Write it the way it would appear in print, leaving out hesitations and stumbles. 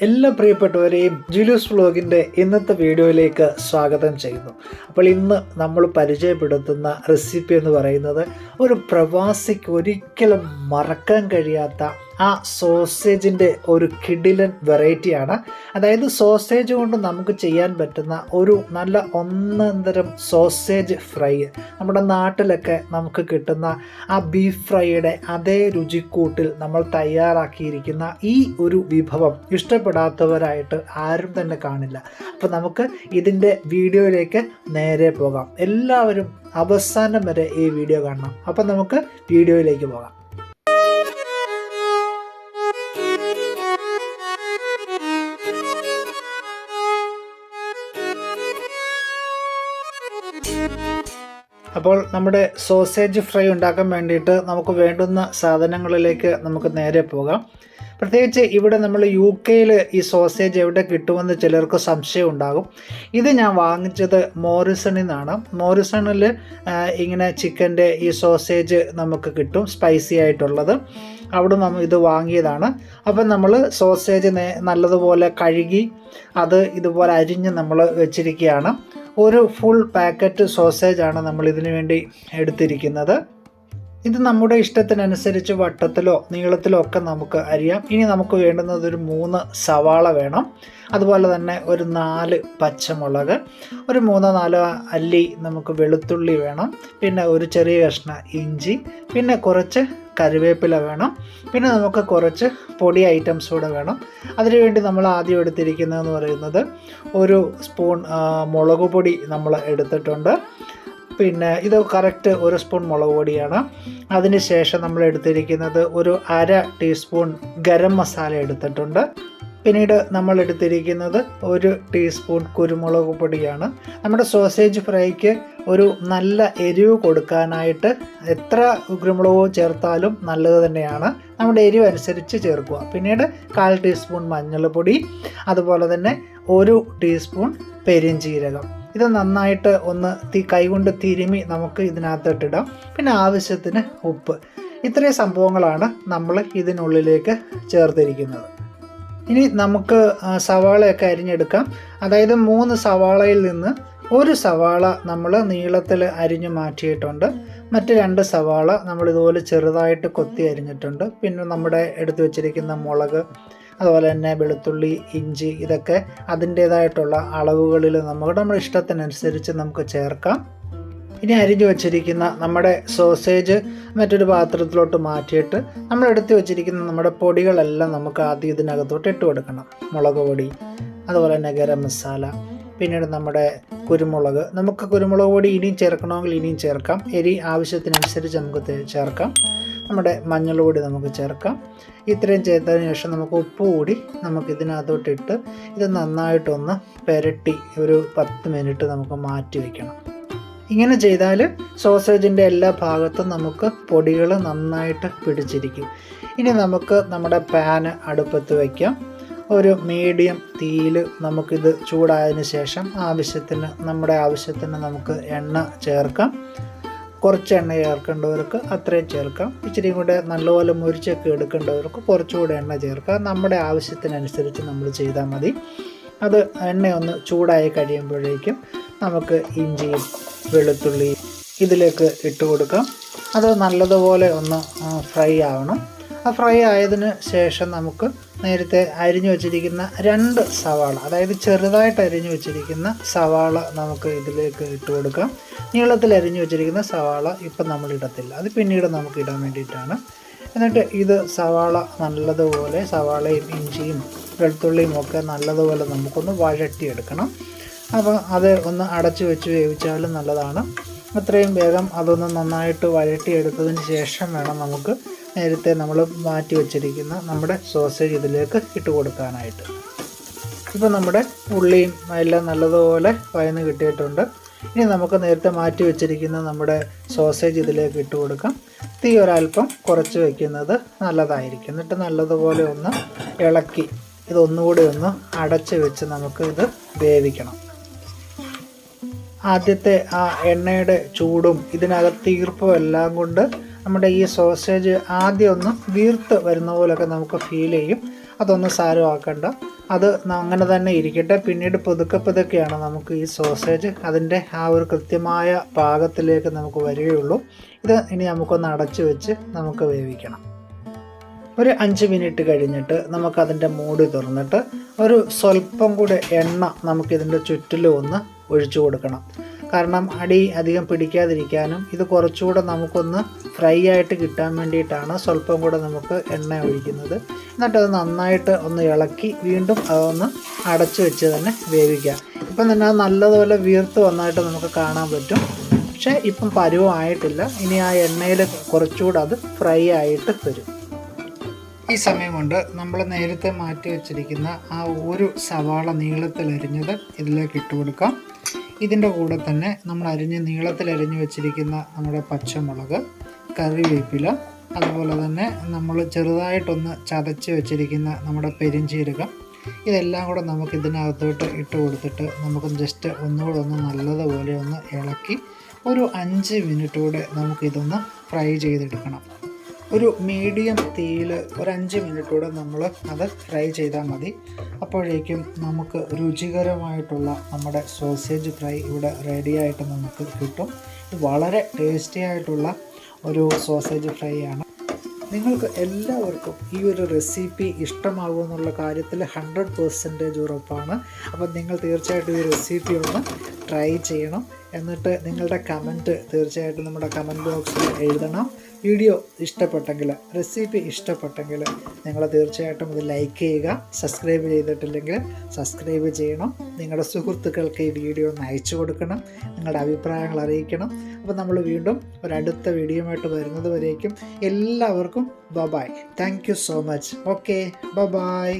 എല്ലാ പ്രിയപ്പെട്ടവരെയും ജൂലിയസ് വ്ലോഗിൻ്റെ ഇന്നത്തെ വീഡിയോയിലേക്ക് സ്വാഗതം ചെയ്യുന്നു. അപ്പോൾ ഇന്ന് നമ്മൾ പരിചയപ്പെടുത്തുന്ന റെസിപ്പി എന്ന് പറയുന്നത് ഒരു പ്രവാസിക്ക് ഒരിക്കലും മറക്കാൻ കഴിയാത്ത ആ സോസേജിൻ്റെ ഒരു കിടിലൻ വെറൈറ്റിയാണ്. അതായത് സോസേജ് കൊണ്ട് നമുക്ക് ചെയ്യാൻ പറ്റുന്ന ഒരു നല്ല ഒന്നന്തരം സോസേജ് ഫ്രൈ. നമ്മുടെ നാട്ടിലൊക്കെ നമുക്ക് കിട്ടുന്ന ആ ബീഫ് ഫ്രൈയുടെ അതേ രുചിക്കൂട്ടിൽ നമ്മൾ തയ്യാറാക്കിയിരിക്കുന്ന ഈ ഒരു വിഭവം ഇഷ്ടപ്പെടാത്തവരായിട്ട് ആരും തന്നെ കാണില്ല. അപ്പോൾ നമുക്ക് ഇതിൻ്റെ വീഡിയോയിലേക്ക് നേരെ പോകാം. എല്ലാവരും അവസാനം വരെ ഈ വീഡിയോ കാണണം. അപ്പം നമുക്ക് വീഡിയോയിലേക്ക് പോകാം. അപ്പോൾ നമ്മുടെ സോസേജ് ഫ്രൈ ഉണ്ടാക്കാൻ വേണ്ടിയിട്ട് നമുക്ക് വേണ്ടുന്ന സാധനങ്ങളിലേക്ക് നമുക്ക് നേരെ പോകാം. പ്രത്യേകിച്ച് ഇവിടെ നമ്മൾ UK ഈ സോസേജ് എവിടെ കിട്ടുമെന്ന് ചിലർക്ക് സംശയം ഉണ്ടാകും. ഇത് ഞാൻ വാങ്ങിച്ചത് മോറിസണിൽ നിന്നാണ്. മോറിസണിൽ ഇങ്ങനെ ചിക്കൻ്റെ ഈ സോസേജ് നമുക്ക് കിട്ടും, സ്പൈസി ആയിട്ടുള്ളത്. അവിടെ നമ്മൾ ഇത് വാങ്ങിയതാണ്. അപ്പം നമ്മൾ സോസേജ് നല്ലതുപോലെ കഴുകി അത് ഇതുപോലെ അരിഞ്ഞ് നമ്മൾ വെച്ചിരിക്കുകയാണ്. ഒരു ഫുൾ പാക്കറ്റ് സോസേജാണ് നമ്മൾ ഇതിനു വേണ്ടി എടുത്തിരിക്കുന്നത്. ഇത് നമ്മുടെ ഇഷ്ടത്തിനനുസരിച്ച് വട്ടത്തിലോ നീളത്തിലോ ഒക്കെ നമുക്ക് അരിയാം. ഇനി നമുക്ക് വേണ്ടുന്നത് ഒരു 3 സവാള വേണം. അതുപോലെ തന്നെ ഒരു 4 പച്ചമുളക്, ഒരു 3-4 അല്ലി നമുക്ക് വെളുത്തുള്ളി വേണം. പിന്നെ ഒരു ചെറിയ കഷ്ണം ഇഞ്ചി, പിന്നെ കുറച്ച് കറിവേപ്പില വേണം. പിന്നെ നമുക്ക് കുറച്ച് പൊടി ഐറ്റംസ് കൂടെ വേണം. അതിനുവേണ്ടി നമ്മൾ ആദ്യം എടുത്തിരിക്കുന്നതെന്ന് പറയുന്നത് ഒരു സ്പൂൺ മുളക് പൊടി നമ്മൾ എടുത്തിട്ടുണ്ട്. പിന്നെ ഇത് കറക്റ്റ് 1 സ്പൂൺ മുളക് പൊടിയാണ്. അതിന് ശേഷം നമ്മൾ എടുത്തിരിക്കുന്നത് ഒരു 1/2 ടീസ്പൂൺ ഗരം മസാല എടുത്തിട്ടുണ്ട്. പിന്നീട് നമ്മൾ എടുത്തിരിക്കുന്നത് 1 ടീസ്പൂൺ കുരുമുളക് പൊടിയാണ്. നമ്മുടെ സോസേജ് ഫ്രൈക്ക് ഒരു നല്ല എരിവ് കൊടുക്കാനായിട്ട് എത്ര കുരുമുളക് ചേർത്താലും നല്ലത് തന്നെയാണ്. നമ്മുടെ എരിവ് അനുസരിച്ച് ചേർക്കുക. പിന്നീട് 1/4 ടീസ്പൂൺ മഞ്ഞൾപ്പൊടി, അതുപോലെ തന്നെ 1 ടീസ്പൂൺ പെരിഞ്ജീരകം. ഇത് നന്നായിട്ട് ഒന്ന് കൈകൊണ്ട് തിരുമി നമുക്ക് ഇതിനകത്തോട്ടിടാം. പിന്നെ ആവശ്യത്തിന് ഉപ്പ്. ഇത്രയും സംഭവങ്ങളാണ് നമ്മൾ ഇതിനുള്ളിലേക്ക് ചേർത്തിരിക്കുന്നത്. ഇനി നമുക്ക് സവാളയൊക്കെ അരിഞ്ഞെടുക്കാം. അതായത് 3 സവാളയിൽ നിന്ന് 1 സവാള നമ്മൾ നീളത്തിൽ അരിഞ്ഞു മാറ്റിയിട്ടുണ്ട്. മറ്റ് 2 സവാള നമ്മളിതുപോലെ ചെറുതായിട്ട് കൊത്തി അരിഞ്ഞിട്ടുണ്ട്. പിന്നെ നമ്മുടെ എടുത്തു വച്ചിരിക്കുന്ന മുളക്, അതുപോലെ തന്നെ വെളുത്തുള്ളി, ഇഞ്ചി, ഇതൊക്കെ അതിൻ്റേതായിട്ടുള്ള അളവുകളിൽ നമ്മുടെ ഇഷ്ടത്തിനനുസരിച്ച് നമുക്ക് ചേർക്കാം. ഇനി അരിഞ്ഞു വച്ചിരിക്കുന്ന നമ്മുടെ സോസേജ് മറ്റൊരു പാത്രത്തിലോട്ട് മാറ്റിയിട്ട് നമ്മൾ എടുത്തു വച്ചിരിക്കുന്ന നമ്മുടെ പൊടികളെല്ലാം നമുക്ക് ആദ്യം ഇതിനകത്തോട്ട് ഇട്ട് കൊടുക്കണം. മുളക് പൊടി, അതുപോലെ തന്നെ ഗരം മസാല, പിന്നീട് നമ്മുടെ കുരുമുളക്. നമുക്ക് കുരുമുളക് പൊടി ഇനിയും ചേർക്കണമെങ്കിൽ ഇനിയും ചേർക്കാം. എരി ആവശ്യത്തിനനുസരിച്ച് നമുക്ക് ചേർക്കാം. നമ്മുടെ മഞ്ഞൾ പൊടി നമുക്ക് ചേർക്കാം. ഇത്രയും ചെയ്തതിന് ശേഷം നമുക്ക് ഉപ്പ് കൂടി നമുക്ക് ഇതിനകത്തോട്ടിട്ട് ഇത് നന്നായിട്ടൊന്ന് പുരട്ടി ഒരു 10 മിനിറ്റ് നമുക്ക് മാറ്റി വയ്ക്കണം. ഇങ്ങനെ ചെയ്താൽ സോസേജിൻ്റെ എല്ലാ ഭാഗത്തും നമുക്ക് പൊടികൾ നന്നായിട്ട് പിടിച്ചിരിക്കും. ഇനി നമുക്ക് നമ്മുടെ പാന് അടുപ്പത്ത് വയ്ക്കാം. ഒരു മീഡിയം തീയിൽ നമുക്കിത് ചൂടായതിന് ശേഷം നമ്മുടെ ആവശ്യത്തിന് നമുക്ക് എണ്ണ ചേർക്കാം. കുറച്ച് എണ്ണ ചേർക്കേണ്ടവർക്ക് അത്രയും ചേർക്കാം. ഇച്ചിരി കൂടെ നല്ലപോലെ മുരിച്ചൊക്കെ എടുക്കേണ്ടവർക്ക് കുറച്ചുകൂടെ എണ്ണ ചേർക്കാം. നമ്മുടെ ആവശ്യത്തിനനുസരിച്ച് നമ്മൾ ചെയ്താൽ മതി. അത് എണ്ണയൊന്ന് ചൂടായി കഴിയുമ്പോഴേക്കും നമുക്ക് ഇഞ്ചിയും വെളുത്തുള്ളിയും ഇതിലേക്ക് ഇട്ട് കൊടുക്കാം. അത് നല്ലതുപോലെ ഒന്ന് ഫ്രൈ ആവണം. ആ ഫ്രൈ ആയതിന് ശേഷം നമുക്ക് നേരത്തെ അരിഞ്ഞു വച്ചിരിക്കുന്ന 2 സവാള, അതായത് ചെറുതായിട്ട് അരിഞ്ഞു വച്ചിരിക്കുന്ന സവാള നമുക്ക് ഇതിലേക്ക് ഇട്ട് കൊടുക്കാം. നീളത്തിൽ അരിഞ്ഞു വച്ചിരിക്കുന്ന സവാള ഇപ്പം നമ്മൾ ഇടത്തില്ല, അത് പിന്നീട് നമുക്ക് ഇടാൻ വേണ്ടിയിട്ടാണ്. എന്നിട്ട് ഇത് സവാള നല്ലതുപോലെ, സവാളയും ഇഞ്ചിയും വെളുത്തുള്ളിയും ഒക്കെ നല്ലതുപോലെ നമുക്കൊന്ന് വഴറ്റിയെടുക്കണം. അപ്പോൾ അത് ഒന്ന് അടച്ചു വെച്ച് വേവിച്ചാലും നല്ലതാണ്. അത്രയും വേഗം അതൊന്ന് നന്നായിട്ട് വഴറ്റിയെടുത്തതിന് ശേഷം വേണം നമുക്ക് നേരത്തെ നമ്മൾ മാറ്റി വച്ചിരിക്കുന്ന നമ്മുടെ സോസേജ് ഇതിലേക്ക് ഇട്ട് കൊടുക്കാനായിട്ട്. ഇപ്പോൾ നമ്മുടെ ഉള്ളിയും എല്ലാം നല്ലതുപോലെ വഴന്ന് കിട്ടിയിട്ടുണ്ട്. ഇനി നമുക്ക് നേരത്തെ മാറ്റി വെച്ചിരിക്കുന്ന നമ്മുടെ സോസേജ് ഇതിലേക്ക് ഇട്ട് കൊടുക്കാം. തീ ഒരല്പം കുറച്ച് വയ്ക്കുന്നത് നല്ലതായിരിക്കും. എന്നിട്ട് നല്ലതുപോലെ ഒന്ന് ഇളക്കി ഇതൊന്നുകൂടി ഒന്ന് അടച്ച് വെച്ച് നമുക്ക് ഇത് വേവിക്കണം. ആദ്യത്തെ ആ എണ്ണയുടെ ചൂടും ഇതിനകത്ത് ഈർപ്പും എല്ലാം കൊണ്ട് നമ്മുടെ ഈ സോസേജ് ആദ്യം ഒന്ന് വീർത്ത് വരുന്ന പോലൊക്കെ നമുക്ക് ഫീൽ ചെയ്യും. അതൊന്നും സാരമാക്കണ്ട. അത് അങ്ങനെ തന്നെ ഇരിക്കട്ടെ. പിന്നീട് പതുക്കെ പതുക്കെയാണ് നമുക്ക് ഈ സോസേജ് അതിൻ്റെ ആ ഒരു കൃത്യമായ പാകത്തിലേക്ക് നമുക്ക് വരികയുള്ളൂ. ഇത് ഇനി നമുക്കൊന്ന് അടച്ചു വെച്ച് നമുക്ക് വേവിക്കണം. ഒരു 5 മിനിറ്റ് കഴിഞ്ഞിട്ട് നമുക്കതിൻ്റെ മൂടി തുറന്നിട്ട് ഒരു സ്വല്പം കൂടെ എണ്ണ നമുക്കിതിൻ്റെ ചുറ്റിലും ഒന്ന് ഒഴിച്ചു കൊടുക്കണം. കാരണം അടി അധികം പിടിക്കാതിരിക്കാനും ഇത് കുറച്ചുകൂടെ നമുക്കൊന്ന് ഫ്രൈ ആയിട്ട് കിട്ടാൻ വേണ്ടിയിട്ടാണ് സ്വല്പം കൂടെ നമുക്ക് എണ്ണ ഒഴിക്കുന്നത്. എന്നിട്ടത് നന്നായിട്ട് ഒന്ന് ഇളക്കി വീണ്ടും അതൊന്ന് അടച്ചു വെച്ച് തന്നെ വേവിക്കാം. ഇപ്പം തന്നെ അത് നല്ലതുപോലെ വീർത്ത് വന്നായിട്ട് നമുക്ക് കാണാൻ പറ്റും. പക്ഷേ ഇപ്പം പരുവമായിട്ടില്ല. ഇനി ആ എണ്ണയിൽ കുറച്ചുകൂടെ അത് ഫ്രൈ ആയിട്ട് വരും. ഈ സമയം കൊണ്ട് നമ്മൾ നേരത്തെ മാറ്റി വെച്ചിരിക്കുന്ന ആ ഒരു സവാള നീളത്തിലരിഞ്ഞത് ഇതിലേക്ക് ഇട്ട് കൊടുക്കാം. ഇതിൻ്റെ കൂടെ തന്നെ നമ്മൾ നീളത്തിലരിഞ്ഞ് വെച്ചിരിക്കുന്ന നമ്മുടെ പച്ചമുളക്, കറിവേപ്പില, അതുപോലെ തന്നെ നമ്മൾ ചെറുതായിട്ടൊന്ന് ചതച്ച് വെച്ചിരിക്കുന്ന നമ്മുടെ പെരിഞ്ചീരകം, ഇതെല്ലാം കൂടെ നമുക്ക് ഇതിനകത്തോട്ട് ഇട്ട് കൊടുത്തിട്ട് നമുക്ക് ജസ്റ്റ് ഒന്നുകൂടെ ഒന്ന് നല്ലതുപോലെ ഒന്ന് ഇളക്കി ഒരു 5 മിനിറ്റ് കൂടെ നമുക്കിതൊന്ന് ഫ്രൈ ചെയ്തെടുക്കണം. ഒരു മീഡിയം തീയിൽ ഒരു 5 മിനിറ്റ് കൂടെ നമ്മൾ അത് ഫ്രൈ ചെയ്താൽ മതി. അപ്പോഴേക്കും നമുക്ക് രുചികരമായിട്ടുള്ള നമ്മുടെ സോസേജ് ഫ്രൈ ഇവിടെ റെഡിയായിട്ട് നമുക്ക് കിട്ടും. ഇത് വളരെ ടേസ്റ്റി ആയിട്ടുള്ള ഒരു സോസേജ് ഫ്രൈ ആണ്. നിങ്ങൾക്ക് എല്ലാവർക്കും ഈ ഒരു റെസിപ്പി ഇഷ്ടമാകുമെന്നുള്ള കാര്യത്തിൽ 100% ഉറപ്പാണ്. അപ്പം നിങ്ങൾ തീർച്ചയായിട്ടും ഈ റെസിപ്പി ഒന്ന് ട്രൈ ചെയ്യണം. എന്നിട്ട് നിങ്ങളുടെ കമൻറ്റ് തീർച്ചയായിട്ടും നമ്മുടെ കമൻറ്റ് ബോക്സിൽ എഴുതണം. വീഡിയോ ഇഷ്ടപ്പെട്ടെങ്കിൽ, റെസിപ്പി ഇഷ്ടപ്പെട്ടെങ്കിൽ നിങ്ങൾ തീർച്ചയായിട്ടും ഇത് ലൈക്ക് ചെയ്യുക. സബ്സ്ക്രൈബ് ചെയ്തിട്ടില്ലെങ്കിൽ സബ്സ്ക്രൈബ് ചെയ്യണം. നിങ്ങളുടെ സുഹൃത്തുക്കൾക്ക് ഈ വീഡിയോ ഒന്ന് അയച്ചു കൊടുക്കണം. നിങ്ങളുടെ അഭിപ്രായങ്ങൾ അറിയിക്കണം. അപ്പോൾ നമ്മൾ വീണ്ടും ഒരടുത്ത വീഡിയോയുമായിട്ട് വരുന്നത് വരേക്കും എല്ലാവർക്കും bye. Thank you so much. Okay, by.